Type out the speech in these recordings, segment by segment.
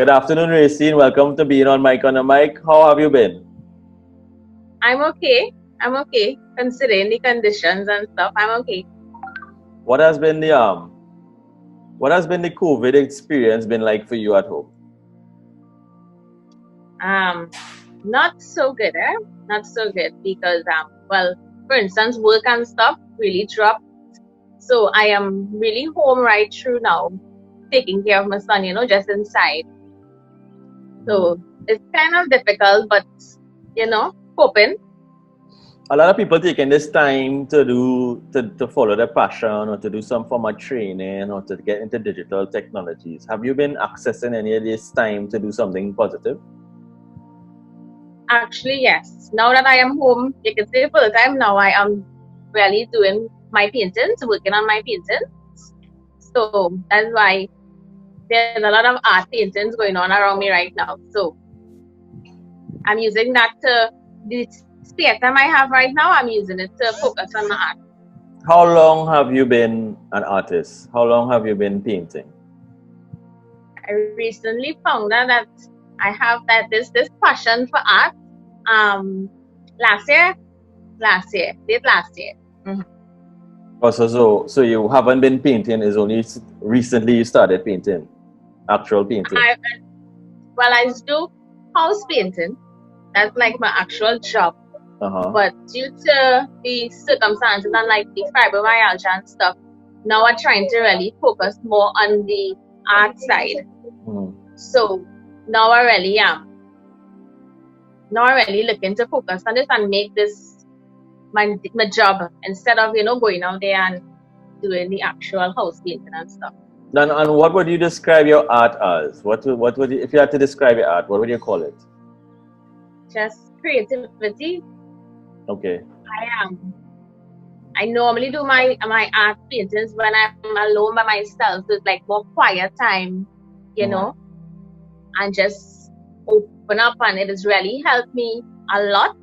Good afternoon, Rayceen. Welcome to being on Mike on the Mic. How have you been? I'm okay. I'm okay. Considering the conditions and stuff, I'm okay. What has been the COVID experience been like for you at home? Not so good, Not so good because well, for instance, work and stuff really dropped. So I am really home right through now, taking care of my son, just inside. So it's kind of difficult, but coping. A lot of people taking this time to follow their passion or to do some form of training or to get into digital technologies. Have you been accessing any of this time to do something positive? Actually, yes. Now that I am home, you can say full time now, I am really doing my paintings, working on my paintings. So that's why there's a lot of art paintings going on around me right now. So I'm using that the spare time I have right now, I'm using it to focus on my art. How long have you been an artist? How long have you been painting? I recently found out that I have this passion for art. Last year. Mm-hmm. Oh, so you haven't been painting, it's only recently you started painting, actual painting. I do house painting. That's like my actual job. But due to the circumstances and like the fibromyalgia and stuff, now I'm trying to really focus more on the art side. So now I really am. Now I'm really looking to focus on this and make this my job instead of going out there and doing the actual house painting and stuff. And what would you describe your art as? What would you, if you had to describe your art, what would you call it? Just creativity. Okay. I normally do my art paintings when I'm alone by myself. So it's like more quiet time, and just open up, and it has really helped me a lot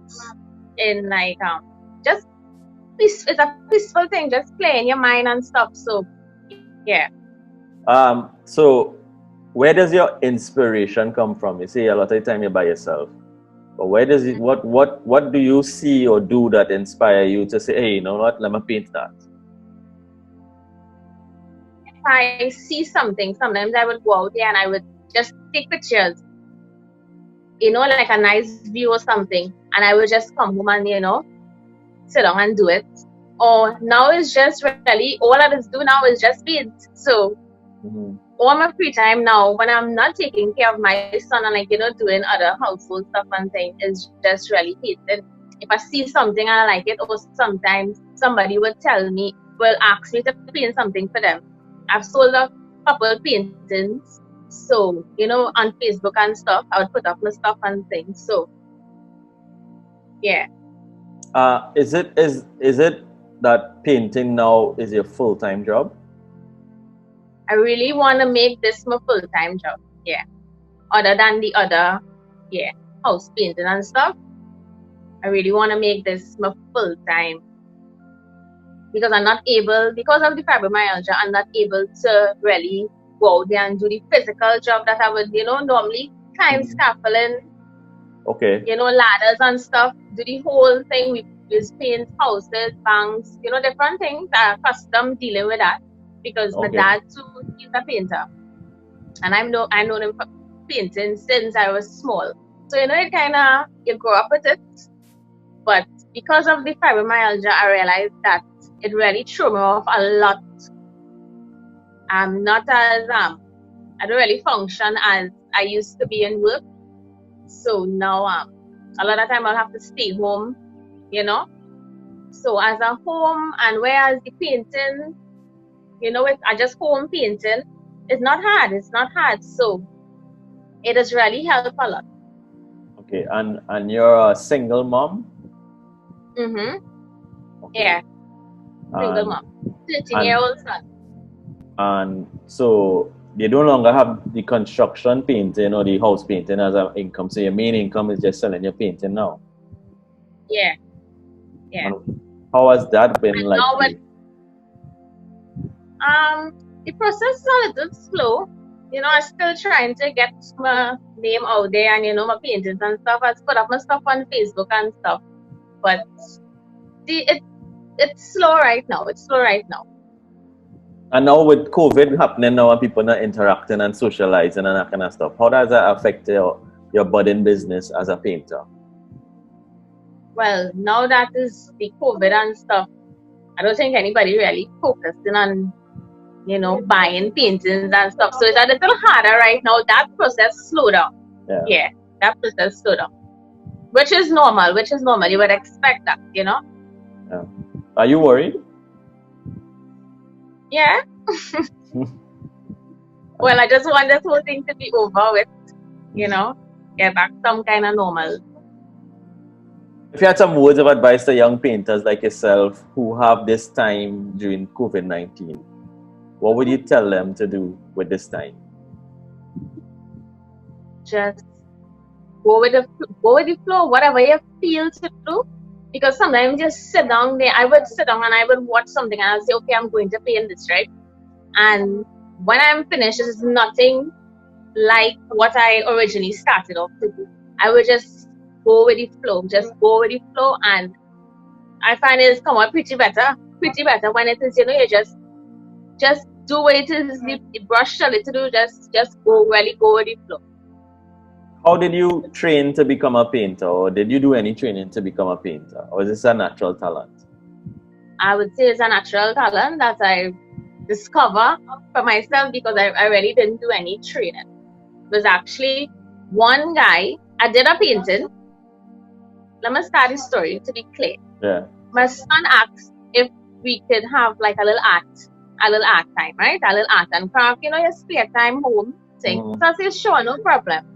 in like just it's a peaceful thing, just playing your mind and stuff. So yeah. So where does your inspiration come from? You say a lot of the time you're by yourself. But where does it what do you see or do that inspire you to say, hey, you know what, let me paint that? If I see something, sometimes I would go out there and I would just take pictures. Like a nice view or something, and I would just come home and sit down and do it. Or now it's just really all I just do now is just paint. So all my free time now, when I'm not taking care of my son and doing other household stuff and things, is just really painting. If I see something and I like it, or sometimes somebody will ask me to paint something for them. I've sold a couple paintings. So, on Facebook and stuff, I would put up my stuff and things. So, yeah. Is it that painting now is your full-time job? I really want to make this my full-time job. Yeah. Other than the other, house painting and stuff. I really want to make this my full-time. Because I'm not able, because of the fibromyalgia, I'm not able to really go out there and do the physical job that I would, normally climb scaffolding. Okay. Ladders and stuff, do the whole thing. We just paint houses, banks, different things. I'm accustomed dealing with that because my dad too, he's a painter. And I know him for painting since I was small. So, it you grow up with it. But because of the fibromyalgia, I realized that it really threw me off a lot. I'm not as, I don't really function as I used to be in work. So now, a lot of time I'll have to stay home, So as a home, and whereas the painting, I just home painting, it's not hard. So it has really helped a lot. Okay, and you're a single mom? Okay. Yeah. Single mom. 13-year-old son. And so you no longer have the construction painting or the house painting as an income. So your main income is just selling your painting now. Yeah. Yeah. And how has that been like? The process is a little slow you know, I'm still trying to get my name out there and, you know, my paintings and stuff. I put up my stuff on Facebook and stuff. But see, it's slow right now. It's slow right now. And now with COVID happening now and people not interacting and socializing and that kind of stuff, how does that affect your budding business as a painter? Well, now that is the COVID and stuff, I don't think anybody really focusing on, you know, buying paintings and stuff. So it's a little harder right now. That process slowed down. Yeah, that process slowed down. Which is normal. You would expect that, you know? Yeah. Are you worried? Yeah. Well, I just want this whole thing to be over with, you know, get back some kind of normal. If you had some words of advice to young painters like yourself who have this time during COVID-19, what would you tell them to do with this time? Just go with the flow, whatever you feel to do. Because sometimes just sit down there. I would sit down and I would watch something and I'll say, okay, I'm going to paint this, right? And when I'm finished, it's nothing like what I originally started off to do. I would just go with the flow, and I find it's come out pretty better when it is, you know, you just do what it is, the brush tell it to do, just go with the flow. How did you train to become a painter, or did you do any training to become a painter, or is this a natural talent? I would say it's a natural talent that I discover for myself because I really didn't do any training. It was actually one guy, I did a painting. Let me start the story to be clear. Yeah. My son asked if we could have like a little art time, right? A little art and craft, you know, your spare time home thing. So I said, sure, no problem.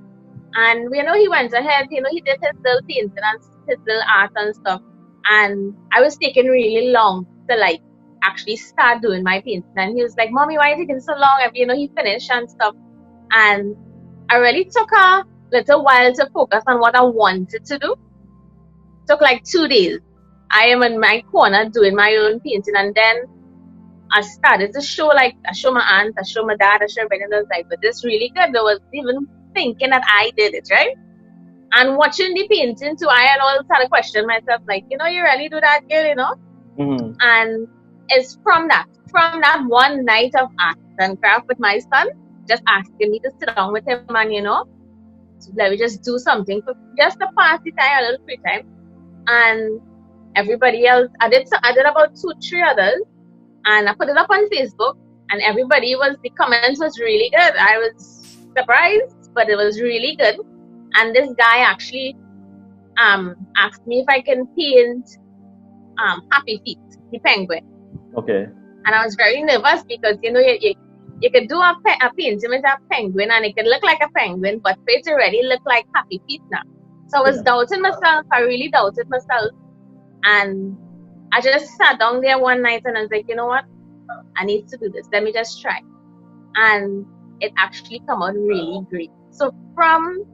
And, you know, he went ahead, you know, he did his little painting and his little art and stuff. And I was taking really long to like actually start doing my painting. And he was like, Mommy, why are you taking so long? And, you know, he finished and stuff. And I really took a little while to focus on what I wanted to do. Took like 2 days. I am in my corner doing my own painting, and then I started to show my aunt, I show my dad, I show everybody, and I was like, but this really good. I was even thinking that I did it, right? And watching the painting too, I had all started questioning myself, like, you know, you really do that, girl, you know? And it's from that one night of art and craft with my son, just asking me to sit down with him and, you know, let me just do something for just to pass the time, a little free time. And everybody else, I did about 2-3 others, and I put it up on Facebook, and the comments was really good. I was surprised, but it was really good. And this guy actually asked me if I can paint Happy Feet, the penguin. Okay. And I was very nervous because, you know, you could do a painting with a penguin and it could look like a penguin, but it already looked like Happy Feet now. So I was doubting myself. I really doubted myself. And I just sat down there one night and I was like, you know what? I need to do this. Let me just try. And it actually came out really great. So from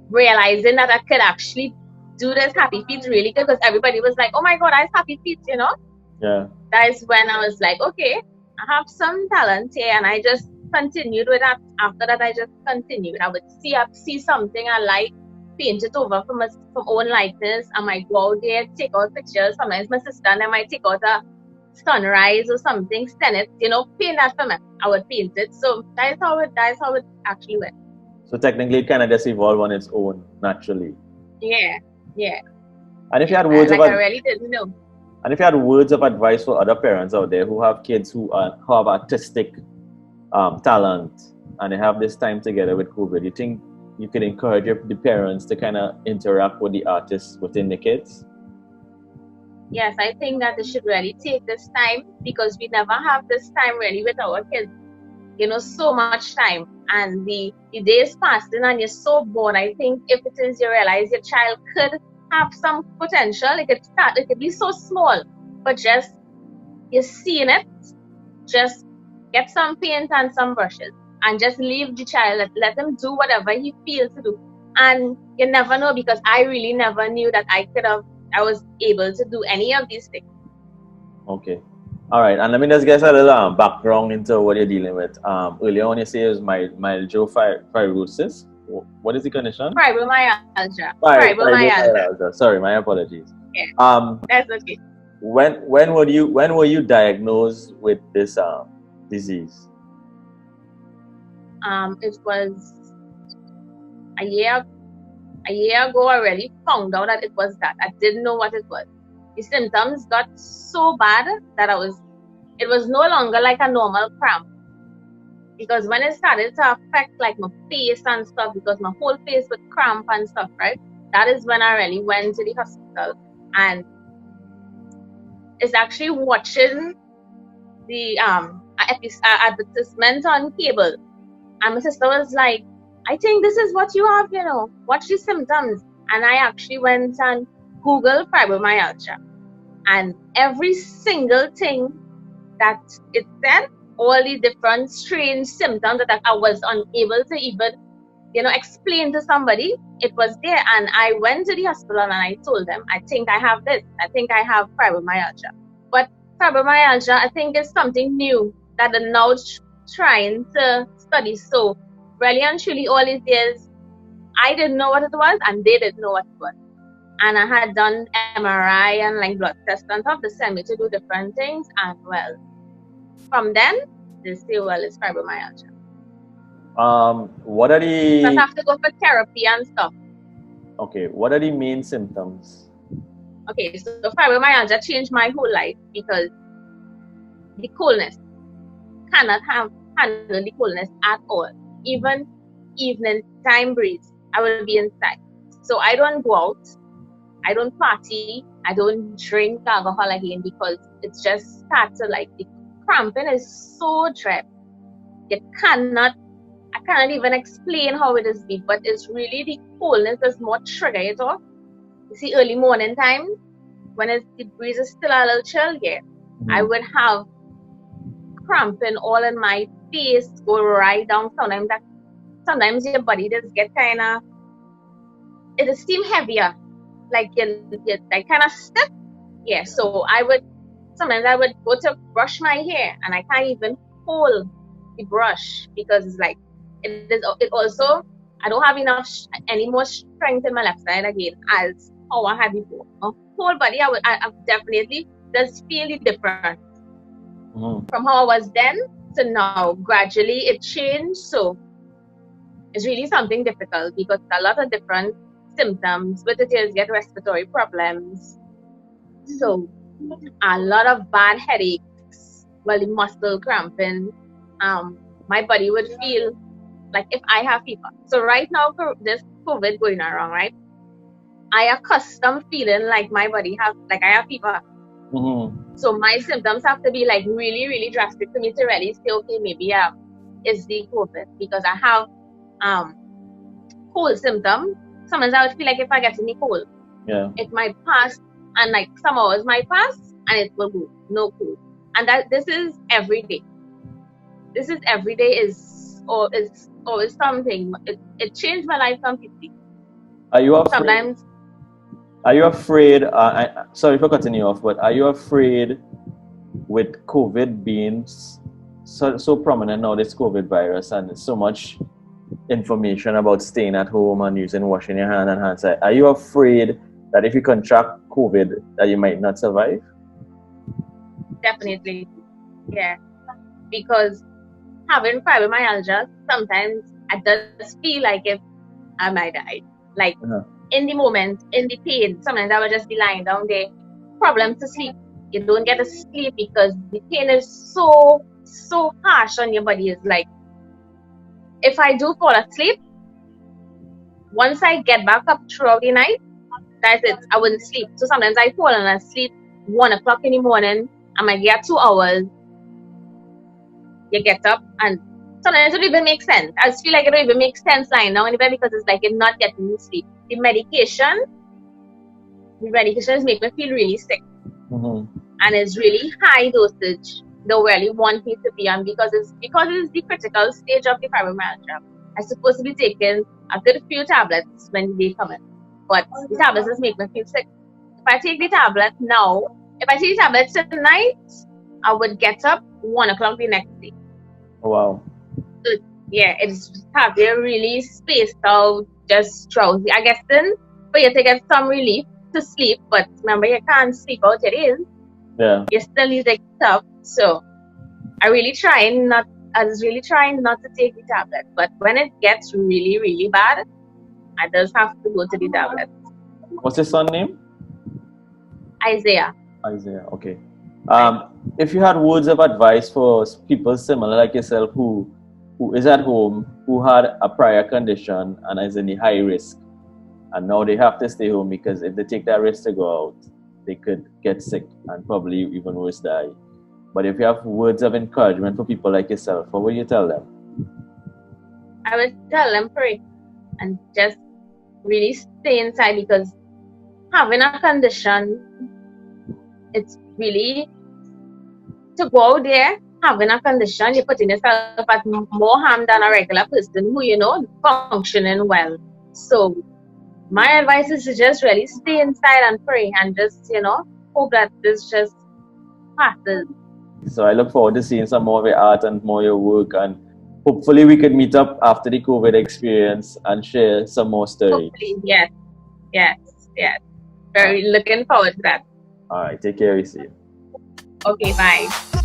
realizing that I could actually do this Happy Feet really good, because everybody was like, oh my God, I have Happy Feet, you know? Yeah. That is when I was like, okay, I have some talent here. And I just continued with that. After that, I just continued. I would see something I like, paint it over from own likeness. I might go out there, take out pictures. Sometimes my sister and I might take out a sunrise or something, send it, you know, paint that for me. I would paint it. So that is how it actually went. So technically it kind of just evolved on its own naturally. Yeah. And if you had words I really didn't know. And if you had words of advice for other parents out there who have kids who have artistic talent and they have this time together with COVID, you think you could encourage the parents to kind of interact with the artists within the kids? Yes, I think that they should really take this time, because we never have this time really with our kids. You know, so much time, and the days passing and you're so bored. I think if it is you realize your child could have some potential, it could be so small, but just you're seeing it, just get some paint and some brushes and just leave the child, let him do whatever he feels to do. And you never know, because I really never knew that I was able to do any of these things. Okay. All right, and let me just get a little background into what you're dealing with. Earlier on, you say it was myelofibrosis. What is the condition? Fibromyalgia. Fibromyalgia. Fibromyalgia. Sorry, my apologies. Yeah, Um, that's okay. when were you diagnosed with this disease? It was a year ago. I already found out that it was that. I didn't know what it was. The symptoms got so bad that it was no longer like a normal cramp. Because when it started to affect like my face and stuff, because my whole face would cramp and stuff, right? That is when I really went to the hospital. And it's actually watching the advertisement on cable. And my sister was like, I think this is what you have, watch the symptoms. And I actually went and Googled fibromyalgia. And every single thing that it said, all the different strange symptoms that I was unable to even, explain to somebody, it was there. And I went to the hospital and I told them, I think I have this. I think I have fibromyalgia. But fibromyalgia, I think, is something new that they're now trying to study. So really and truly, all these years, I didn't know what it was and they didn't know what it was. And I had done MRI and like blood tests and stuff. They sent me to do different things. And well, from then, they say, well, it's fibromyalgia. What are the... I have to go for therapy and stuff. Okay, what are the main symptoms? Okay, so fibromyalgia changed my whole life because the coldness, cannot handle the coldness at all. Even evening time breeze, I will be inside. So I don't go out, I don't party, I don't drink alcohol again because it's just starts to like the cramping is so dread. I cannot even explain how it is big, but it's really the coldness that's more trigger it off. You see, early morning time, when the breeze is still a little chill, I would have cramping all in my face, go right down. Sometimes your body just get it just seem heavier, like you're like kind of stiff. Yeah, so sometimes I would go to brush my hair and I can't even hold the brush because it's like it also, I don't have any more strength in my left side again as how I had before. My whole body, I definitely just feel the difference from how I was then to now. Gradually it changed, so it's really something difficult because a lot of different symptoms. With it, you get respiratory problems, so a lot of bad headaches, the muscle cramping. My body would feel like if I have fever. So right now, this COVID going around, right? I accustomed feeling like my body I have fever. So my symptoms have to be like really, really drastic for me to really say, okay, maybe it's the COVID, because I have cold symptoms. Sometimes I would feel like if I get any cold, it might pass, and like some hours might pass and it will go, no cold. And this is every day. This is every day is always something. It changed my life completely. Are you afraid? Sometimes. Are you afraid? Sorry for cutting you off, but are you afraid with COVID being so prominent now, this COVID virus, and so much information about staying at home and washing your hand and hand sanitizer? Are you afraid that if you contract COVID, that you might not survive? Definitely, yeah. Because having fibromyalgia, sometimes I just feel like if I might die. Like in the moment, in the pain, sometimes I would just be lying down there. Problem to sleep. You don't get to sleep because the pain is so harsh on your body. It's like, if I do fall asleep, once I get back up throughout the night, that's it. I wouldn't sleep. So sometimes I fall and I sleep 1 o'clock in the morning. I might get 2 hours. You get up, and sometimes it don't even make sense. I just feel like it don't even make sense lying down in the bed because it's like you're not getting you sleep. The medication is making me feel really sick. And it's really high dosage. They really want me to be on because it's the critical stage of the fibromyalgia. I'm supposed to be taking a good few tablets when they come in. But the tablets just make me feel sick. If I take the tablet now, if I take the tablets tonight, I would get up 1 o'clock the next day. Oh, wow. So, yeah, it's have you really spaced out, just drowsy. I guess then for you to get some relief to sleep, but remember you can't sleep out your days. Yeah. You still need to get up. So I was really trying not to take the tablet. But when it gets really, really bad, I just have to go to the tablet. What's his son name? Isaiah. Isaiah. Okay. If you had words of advice for people similar like yourself who is at home, who had a prior condition and is in the high risk, and now they have to stay home because if they take that risk to go out, they could get sick and probably even worse die. But if you have words of encouragement for people like yourself, what would you tell them? I would tell them pray and just really stay inside, because having a condition, it's really to go out there, having a condition, you're putting yourself at more harm than a regular person who, functioning well. So my advice is to just really stay inside and pray and just, hope that this just passes. So I look forward to seeing some more of your art and more of your work, and hopefully we could meet up after the COVID experience and share some more stories. Hopefully, yes. Very looking forward to that. All right, take care, Rayceen. Okay, bye.